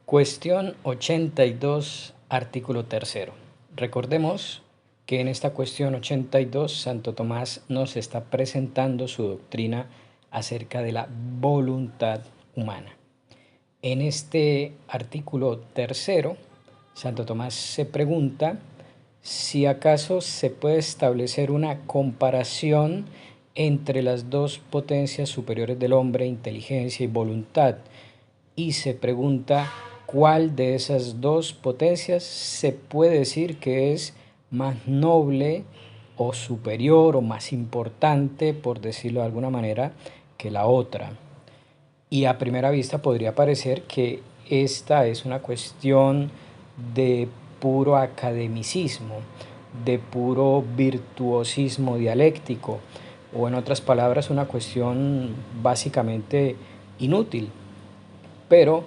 Cuestión 82, artículo tercero. Recordemos que en esta cuestión 82 Santo Tomás nos está presentando su doctrina acerca de la voluntad humana. En este artículo tercero, Santo Tomás se pregunta si acaso se puede establecer una comparación entre las dos potencias superiores del hombre, inteligencia y voluntad, y se pregunta cuál de esas dos potencias se puede decir que es más noble o superior o más importante, por decirlo de alguna manera, que la otra. Y a primera vista podría parecer que esta es una cuestión de puro academicismo, de puro virtuosismo dialéctico, o en otras palabras, una cuestión básicamente inútil. Pero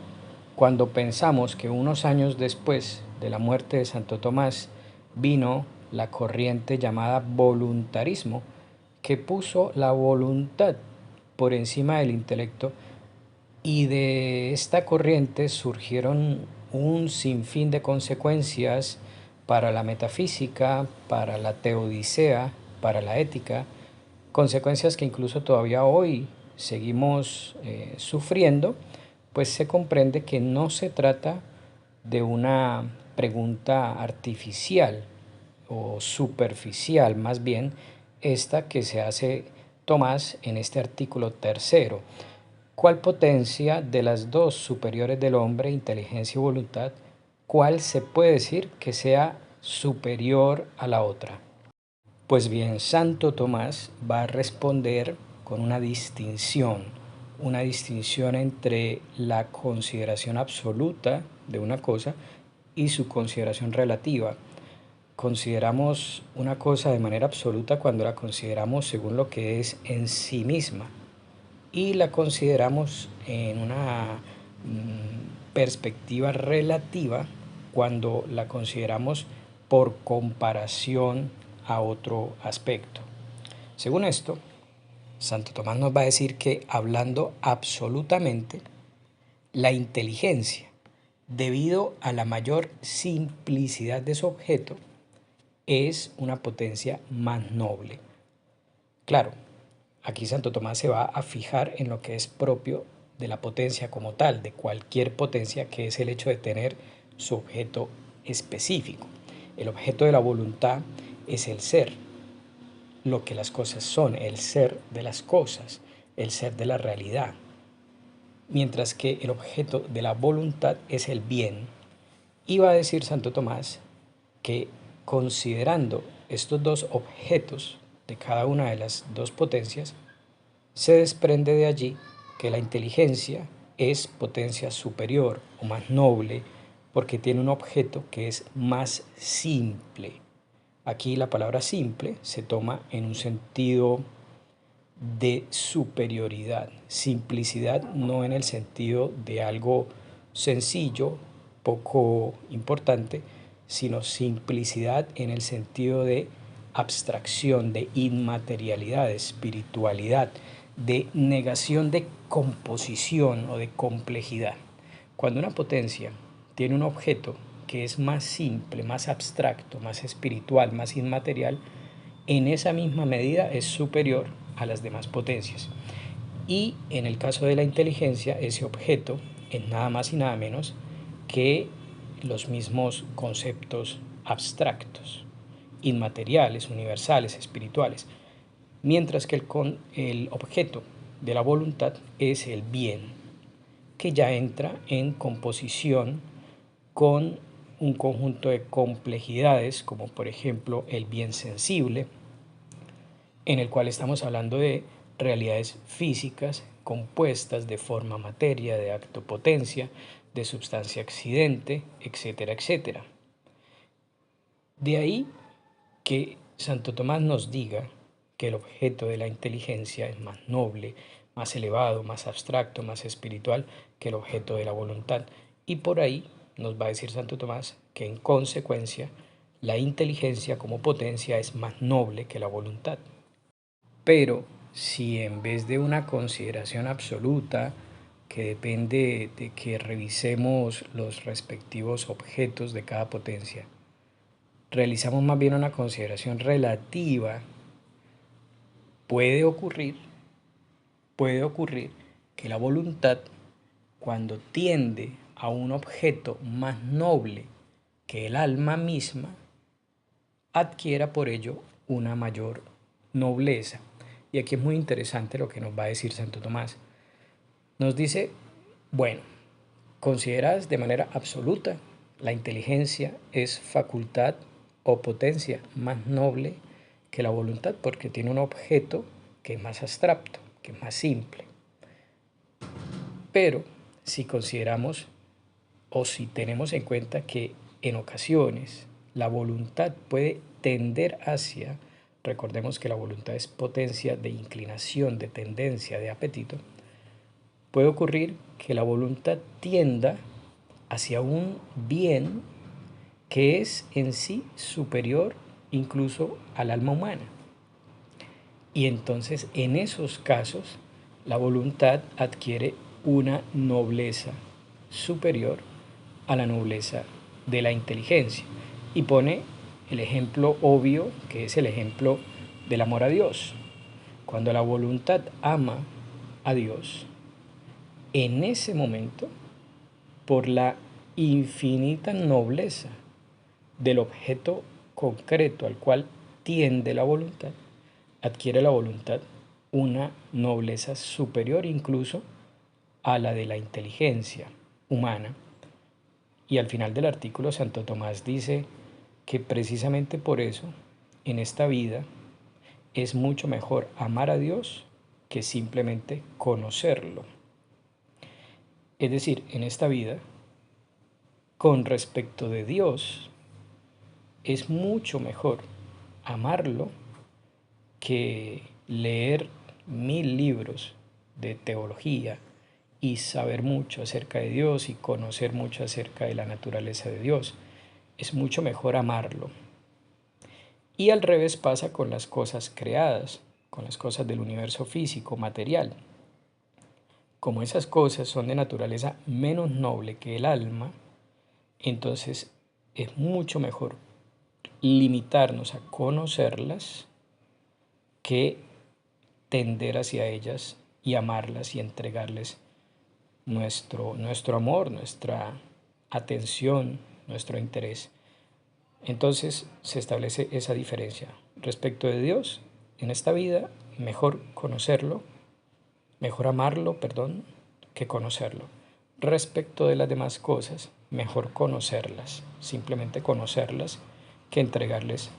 cuando pensamos que unos años después de la muerte de Santo Tomás vino la corriente llamada voluntarismo, que puso la voluntad por encima del intelecto, y de esta corriente surgieron un sinfín de consecuencias para la metafísica, para la teodicea, para la ética, consecuencias que incluso todavía hoy seguimos sufriendo, pues se comprende que no se trata de una pregunta artificial o superficial, más bien esta que se hace Tomás en este artículo tercero. ¿Cuál potencia de las dos superiores del hombre, inteligencia y voluntad, cuál se puede decir que sea superior a la otra? Pues bien, Santo Tomás va a responder con una distinción entre la consideración absoluta de una cosa y su consideración relativa. Consideramos una cosa de manera absoluta cuando la consideramos según lo que es en sí misma, y la consideramos en una perspectiva relativa cuando la consideramos por comparación a otro aspecto. Según esto, Santo Tomás nos va a decir que, hablando absolutamente, la inteligencia, debido a la mayor simplicidad de su objeto, es una potencia más noble. Claro, aquí Santo Tomás se va a fijar en lo que es propio de la potencia como tal, de cualquier potencia, que es el hecho de tener su objeto específico. El objeto de la voluntad es el ser, lo que las cosas son, el ser de las cosas, el ser de la realidad. Mientras que el objeto de la voluntad es el bien. Y va a decir Santo Tomás que, considerando estos dos objetos de cada una de las dos potencias, se desprende de allí que la inteligencia es potencia superior o más noble porque tiene un objeto que es más simple. Aquí la palabra simple se toma en un sentido de superioridad, simplicidad no en el sentido de algo sencillo, poco importante, sino simplicidad en el sentido de abstracción, de inmaterialidad, de espiritualidad, de negación de composición o de complejidad. Cuando una potencia tiene un objeto que es más simple, más abstracto, más espiritual, más inmaterial, en esa misma medida es superior a las demás potencias. Y en el caso de la inteligencia, ese objeto es nada más y nada menos que los mismos conceptos abstractos, inmateriales, universales, espirituales, mientras que el objeto de la voluntad es el bien, que ya entra en composición con un conjunto de complejidades, como por ejemplo el bien sensible, en el cual estamos hablando de realidades físicas compuestas de forma materia, de acto potencia, de sustancia accidente, etcétera, etcétera. De ahí que Santo Tomás nos diga que el objeto de la inteligencia es más noble, más elevado, más abstracto, más espiritual que el objeto de la voluntad. Y por ahí nos va a decir Santo Tomás que, en consecuencia, la inteligencia como potencia es más noble que la voluntad. Pero si en vez de una consideración absoluta que depende de que revisemos los respectivos objetos de cada potencia, realizamos más bien una consideración relativa, puede ocurrir, puede ocurrir que la voluntad, cuando tiende a un objeto más noble que el alma misma, adquiera por ello una mayor nobleza. Y aquí es muy interesante lo que nos va a decir Santo Tomás. Nos dice, bueno, consideradas de manera absoluta, la inteligencia es facultad o potencia más noble que la voluntad porque tiene un objeto que es más abstracto, que es más simple. Pero si consideramos o si tenemos en cuenta que en ocasiones la voluntad puede tender hacia, recordemos que la voluntad es potencia de inclinación, de tendencia, de apetito, puede ocurrir que la voluntad tienda hacia un bien que es en sí superior incluso al alma humana. Y entonces en esos casos la voluntad adquiere una nobleza superior a la nobleza de la inteligencia. Y pone el ejemplo obvio, que es el ejemplo del amor a Dios. Cuando la voluntad ama a Dios, en ese momento, por la infinita nobleza del objeto concreto al cual tiende la voluntad, adquiere la voluntad una nobleza superior incluso a la de la inteligencia humana. Y al final del artículo Santo Tomás dice que precisamente por eso en esta vida es mucho mejor amar a Dios que simplemente conocerlo. Es decir, en esta vida, con respecto de Dios, es mucho mejor amarlo que leer 1000 libros de teología y saber mucho acerca de Dios y conocer mucho acerca de la naturaleza de Dios. Es mucho mejor amarlo. Y al revés pasa con las cosas creadas, con las cosas del universo físico, material. Como esas cosas son de naturaleza menos noble que el alma, entonces es mucho mejor limitarnos a conocerlas que tender hacia ellas y amarlas y entregarles nuestro amor, nuestra atención, nuestro interés. Entonces se establece esa diferencia. Respecto de Dios, en esta vida, mejor conocerlo, mejor amarlo, perdón, que conocerlo. Respecto de las demás cosas, mejor conocerlas, simplemente conocerlas, que entregarles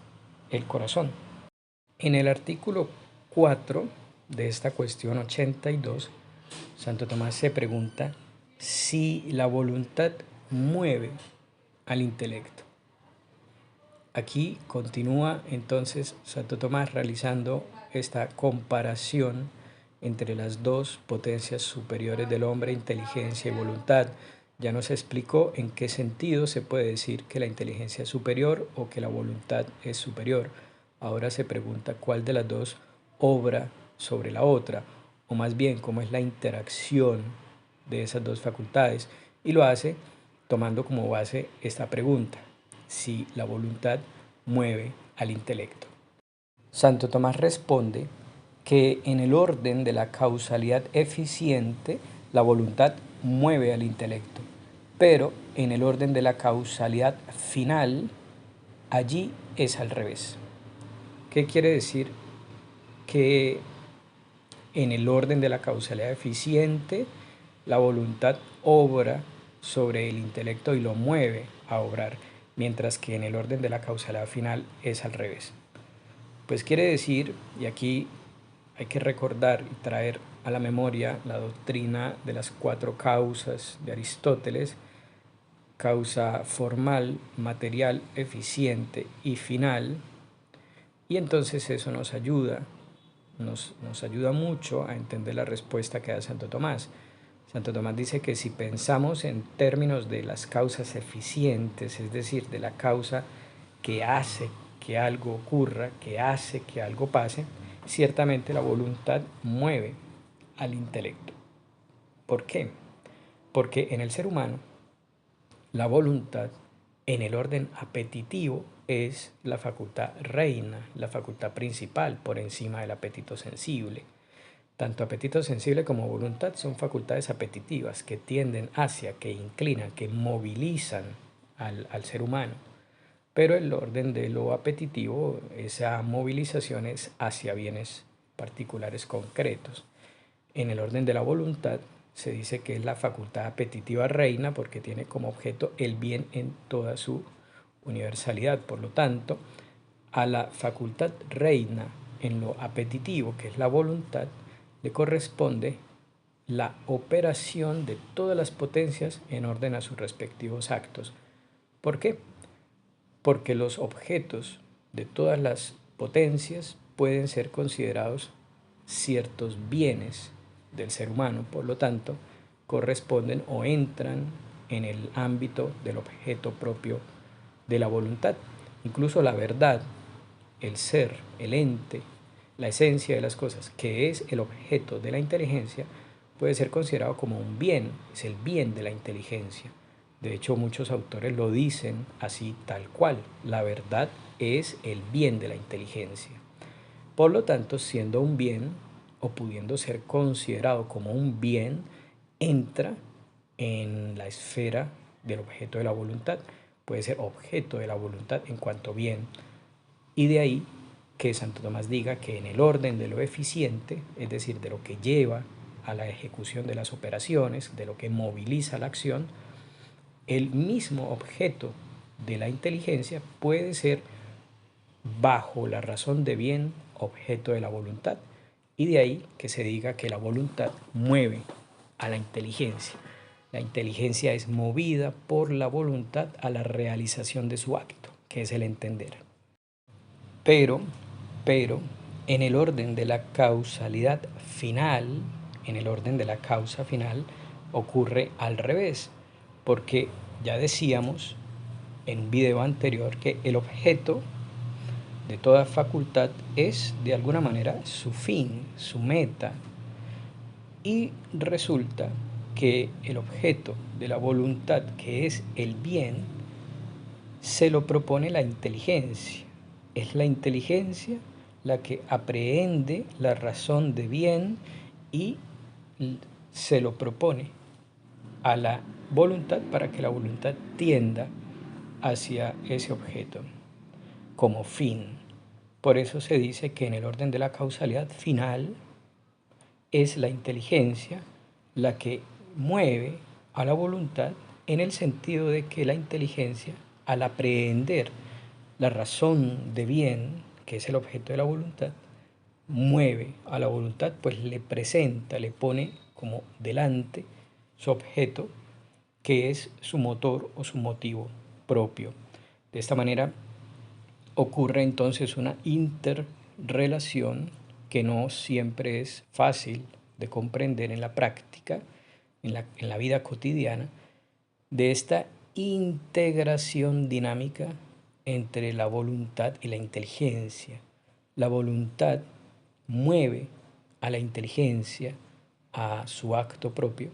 el corazón. En el artículo 4 de esta cuestión 82, Santo Tomás se pregunta si la voluntad mueve al intelecto. Aquí continúa entonces Santo Tomás realizando esta comparación entre las dos potencias superiores del hombre, inteligencia y voluntad. Ya nos explicó en qué sentido se puede decir que la inteligencia es superior o que la voluntad es superior. Ahora se pregunta cuál de las dos obra sobre la otra, o más bien cómo es la interacción de esas dos facultades. Y lo hace tomando como base esta pregunta: si la voluntad mueve al intelecto. Santo Tomás responde que en el orden de la causalidad eficiente, la voluntad mueve al intelecto, pero en el orden de la causalidad final, allí es al revés. ¿Qué quiere decir? Que en el orden de la causalidad eficiente, la voluntad obra sobre el intelecto y lo mueve a obrar, mientras que en el orden de la causalidad final es al revés. Pues quiere decir, y aquí hay que recordar y traer a la memoria la doctrina de las 4 causas de Aristóteles: causa formal, material, eficiente y final. Y entonces eso nos ayuda mucho a entender la respuesta que da Santo Tomás. Santo Tomás dice que si pensamos en términos de las causas eficientes, es decir, de la causa que hace que algo ocurra, que hace que algo pase, ciertamente la voluntad mueve al intelecto. ¿Por qué? Porque en el ser humano la voluntad en el orden apetitivo es la facultad reina, la facultad principal por encima del apetito sensible. Tanto apetito sensible como voluntad son facultades apetitivas que tienden hacia, que inclinan, que movilizan al ser humano. Pero el orden de lo apetitivo, esa movilización es hacia bienes particulares concretos. En el orden de la voluntad se dice que es la facultad apetitiva reina porque tiene como objeto el bien en toda su universalidad. Por lo tanto, a la facultad reina en lo apetitivo, que es la voluntad, le corresponde la operación de todas las potencias en orden a sus respectivos actos. ¿Por qué? Porque los objetos de todas las potencias pueden ser considerados ciertos bienes del ser humano, por lo tanto, corresponden o entran en el ámbito del objeto propio de la voluntad. Incluso la verdad, el ser, el ente, la esencia de las cosas, que es el objeto de la inteligencia, puede ser considerado como un bien, es el bien de la inteligencia. De hecho, muchos autores lo dicen así tal cual, la verdad es el bien de la inteligencia. Por lo tanto, siendo un bien o pudiendo ser considerado como un bien, entra en la esfera del objeto de la voluntad. Puede ser objeto de la voluntad en cuanto bien. Y de ahí que Santo Tomás diga que en el orden de lo eficiente, es decir, de lo que lleva a la ejecución de las operaciones, de lo que moviliza la acción, el mismo objeto de la inteligencia puede ser, bajo la razón de bien, objeto de la voluntad. Y de ahí que se diga que la voluntad mueve a la inteligencia. La inteligencia es movida por la voluntad a la realización de su acto, que es el entender. Pero, en el orden de la causalidad final, en el orden de la causa final, ocurre al revés, porque ya decíamos en un video anterior que el objeto de toda facultad es de alguna manera su fin, su meta, y resulta que el objeto de la voluntad, que es el bien, se lo propone la inteligencia. Es la inteligencia la que aprehende la razón de bien y se lo propone a la voluntad para que la voluntad tienda hacia ese objeto como fin. Por eso se dice que en el orden de la causalidad final es la inteligencia la que mueve a la voluntad, en el sentido de que la inteligencia, al aprehender la razón de bien, que es el objeto de la voluntad, mueve a la voluntad, pues le presenta, le pone como delante su objeto, que es su motor o su motivo propio. De esta manera ocurre entonces una interrelación que no siempre es fácil de comprender en la práctica, en la vida cotidiana, de esta integración dinámica entre la voluntad y la inteligencia. La voluntad mueve a la inteligencia a su acto propio,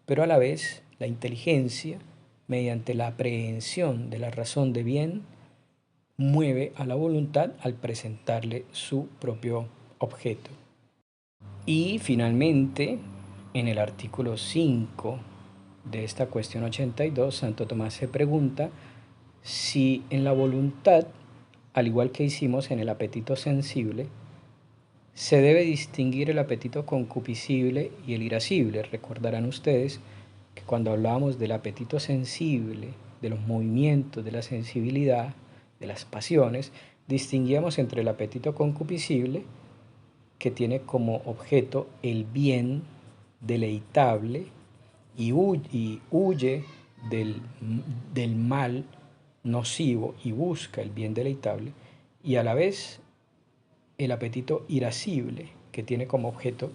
pero a la vez la inteligencia, mediante la aprehensión de la razón de bien, mueve a la voluntad al presentarle su propio objeto. Y finalmente, en el artículo 5 de esta cuestión 82, Santo Tomás se pregunta si en la voluntad, al igual que hicimos en el apetito sensible, se debe distinguir el apetito concupiscible y el irascible. Recordarán ustedes que cuando hablábamos del apetito sensible, de los movimientos de la sensibilidad, de las pasiones, distinguíamos entre el apetito concupiscible, que tiene como objeto el bien deleitable y huye del mal nocivo y busca el bien deleitable, y a la vez el apetito irascible, que tiene como objeto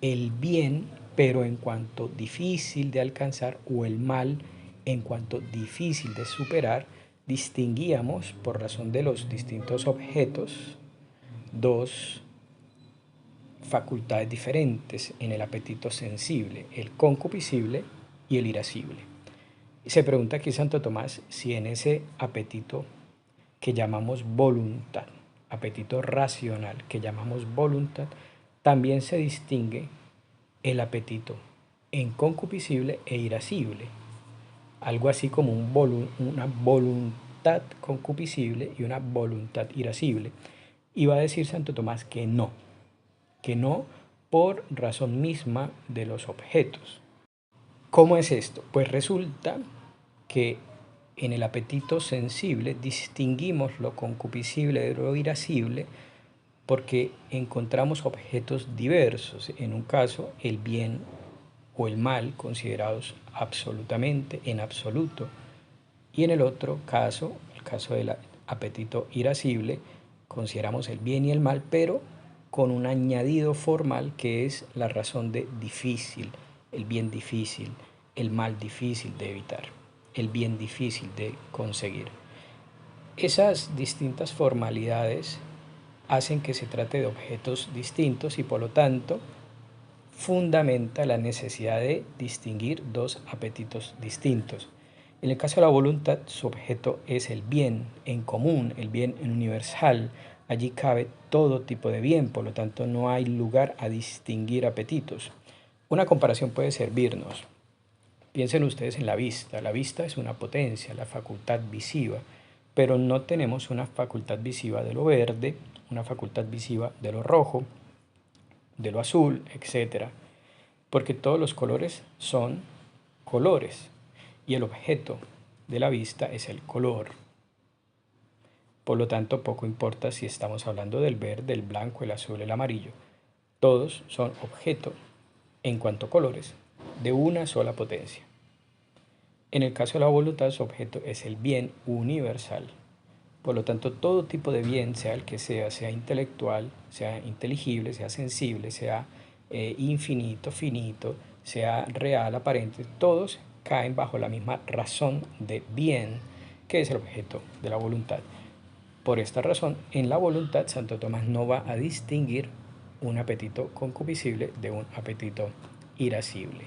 el bien, pero en cuanto difícil de alcanzar, o el mal en cuanto difícil de superar. Distinguíamos, por razón de los distintos objetos, dos facultades diferentes en el apetito sensible, el concupiscible y el irascible. Se pregunta aquí Santo Tomás si en ese apetito que llamamos voluntad, apetito racional que llamamos voluntad, también se distingue el apetito en concupiscible e irascible, algo así como una voluntad concupiscible y una voluntad irascible. Y va a decir Santo Tomás que no por razón misma de los objetos. ¿Cómo es esto? Pues resulta que en el apetito sensible distinguimos lo concupiscible de lo irascible porque encontramos objetos diversos, en un caso el bien o el mal considerados absolutamente, en absoluto, y en el otro caso, el caso del apetito irascible, consideramos el bien y el mal, pero con un añadido formal que es la razón de difícil, el bien difícil, el mal difícil de evitar, el bien difícil de conseguir. Esas distintas formalidades hacen que se trate de objetos distintos y por lo tanto fundamenta la necesidad de distinguir dos apetitos distintos. En el caso de la voluntad, su objeto es el bien en común, el bien universal. Allí cabe todo tipo de bien, por lo tanto no hay lugar a distinguir apetitos. Una comparación puede servirnos. Piensen ustedes en la vista. La vista es una potencia, la facultad visiva, pero no tenemos una facultad visiva de lo verde, una facultad visiva de lo rojo, de lo azul, etc. Porque todos los colores son colores y el objeto de la vista es el color. Por lo tanto, poco importa si estamos hablando del verde, el blanco, el azul, el amarillo. Todos son objeto, en cuanto a colores, de una sola potencia. En el caso de la voluntad, su objeto es el bien universal. Por lo tanto, todo tipo de bien, sea el que sea intelectual, sea inteligible, sea sensible, sea infinito, finito, sea real, aparente, todos caen bajo la misma razón de bien, que es el objeto de la voluntad. Por esta razón, en la voluntad, Santo Tomás no va a distinguir un apetito concupiscible de un apetito irascible.